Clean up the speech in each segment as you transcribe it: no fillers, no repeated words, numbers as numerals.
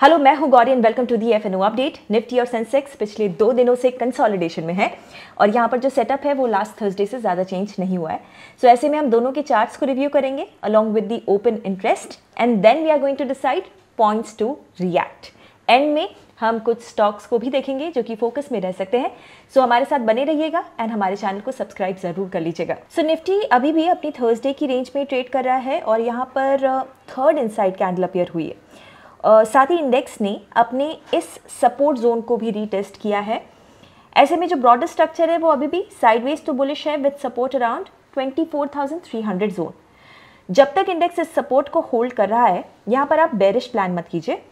Hello, मैं हूं Gauri and welcome to the F and O update. Nifty और सेंसेक्स पिछले 2 दिनों से कंसोलिडेशन में है और यहाँ पर जो सेटअप है वो लास्ट थर्सडे से ज़्यादा चेंज नहीं हुआ है। सो ऐसे में हम दोनों के चार्ट्स को रिव्यू करेंगे along with the open interest and then we are going to decide points to react. End में हम कुछ स्टॉक्स को भी देखेंगे जो कि फोकस में रह सकते हैं। सो हमारे साथ बने रहिएगा एंड हमारे चैनल को सब्सक्राइब जरूर कर लीजिएगा। सो निफ्टी अभी भी अपनी थर्सडे की रेंज में ट्रेड कर रहा है और यहाँ पर थर्ड इनसाइड कैंडल अपीयर हुई है। साथ ही इंडेक्स ने अपने इस सपोर्ट जोन को भी रीटेस्ट किया है। ऐसे में जो ब्रॉडर स्ट्रक्चर है वो अभी भी साइडवेज टू बुलिश है विद सपोर्ट अराउंड 24,300 जोन। जब तक इंडेक्स इस सपोर्ट को होल्ड कर रहा है यहाँ पर आप बेरिश प्लान मत कीजिए।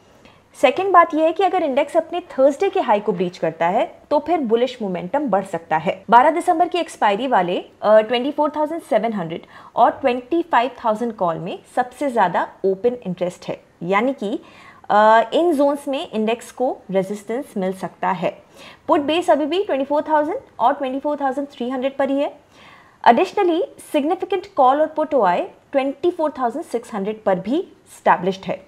सेकेंड बात यह है कि अगर इंडेक्स अपने थर्सडे के हाई को ब्रीच करता है तो फिर बुलिश मोमेंटम बढ़ सकता है। 12 दिसंबर की एक्सपायरी वाले 24,700 और 25,000 कॉल में सबसे ज़्यादा ओपन इंटरेस्ट है, यानी कि इन जोन्स में इंडेक्स को रेजिस्टेंस मिल सकता है। पुट बेस अभी भी 24,000 और 24,300 पर ही है। एडिशनली सिग्निफिकेंट कॉल और पुट ओआई 24,600 पर भी स्टैब्लिश्ड है।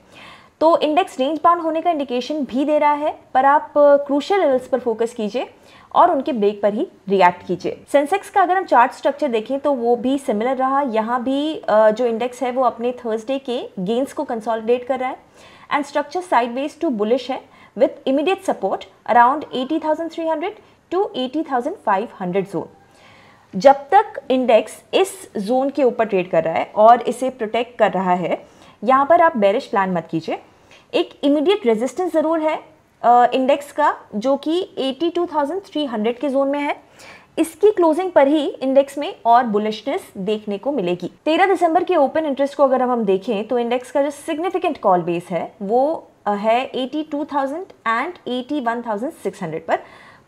तो इंडेक्स रेंज बाउंड होने का इंडिकेशन भी दे रहा है, पर आप क्रूशियल लेवल्स पर फोकस कीजिए और उनके ब्रेक पर ही रिएक्ट कीजिए। सेंसेक्स का अगर हम चार्ट स्ट्रक्चर देखें तो वो भी सिमिलर रहा। यहाँ भी जो इंडेक्स है वो अपने थर्सडे के गेन्स को कंसोलिडेट कर रहा है and structure sideways to bullish है with immediate support around 80,300 to 80,500 zone. जब तक इंडेक्स इस जोन के ऊपर ट्रेड कर रहा है और इसे प्रोटेक्ट कर रहा है, यहाँ पर आप बेरिश प्लान मत कीजिए। एक इमीडिएट रेजिस्टेंस ज़रूर है इंडेक्स का जो कि 82,300 के जोन में है। इसकी क्लोजिंग पर ही इंडेक्स में और बुलिशनेस देखने को मिलेगी। 13 दिसंबर के ओपन इंटरेस्ट को अगर हम देखें तो इंडेक्स का जो सिग्निफिकेंट कॉल बेस है वो है 82,000 एंड 81,600 पर।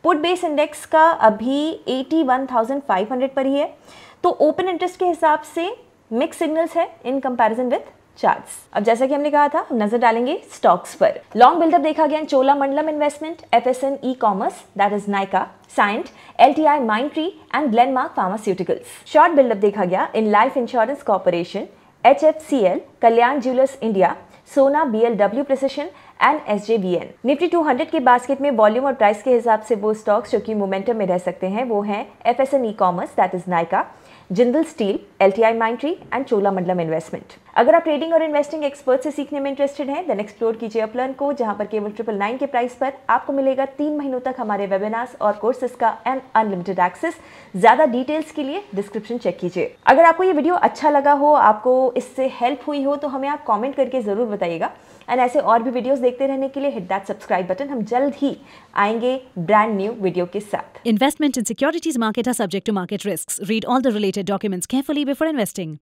पुट बेस इंडेक्स का अभी 81,500 पर ही है। तो ओपन इंटरेस्ट के हिसाब से मिक्स सिग्नल्स है इन कंपैरिजन विद चार्ट्स। अब जैसा कि हमने कहा था, हम नजर डालेंगे स्टॉक्स पर। लॉन्ग बिल्डअप देखा गया Cholamandalam investment, FSN e commerce that is Nykaa, Cyient, LTI Mindtree and Glenmark pharmaceuticals. Short buildup देखा गया in Life Insurance Corporation, HFCL, Kalyan Jewellers India, Sona BLW precision and SJVN. Nifty 200 के बास्केट में वॉल्यूम और प्राइस के हिसाब से वो स्टॉक्स जो कि मोमेंटम में रह सकते हैं वो हैं एफएसएन e commerce that is Nykaa, Jindal steel, LTI Mindtree and Cholamandalam investment. अगर आप ट्रेडिंग और इन्वेस्टिंग एक्सपर्ट से सीखने में इंटरेस्टेड हैं देन एक्सप्लोर कीजिए अपलर्न को, जहां पर केवल 999 के प्राइस पर आपको मिलेगा 3 महीनों तक हमारे वेबिनार्स और कोर्सेज का एंड अनलिमिटेड एक्सेस। ज्यादा डिटेल्स के लिए डिस्क्रिप्शन चेक कीजिए। अगर आपको ये वीडियो अच्छा लगा हो, आपको इससे हेल्प हुई हो तो हमें आप कॉमेंट करके जरूर बताइएगा। एंड ऐसे और भी वीडियोस देखते रहने के लिए हिट दैट सब्सक्राइब बटन। हम जल्द ही आएंगे ब्रांड न्यू वीडियो के साथ। Investment in securities market are subject to market risks. Read all the related documents carefully before investing.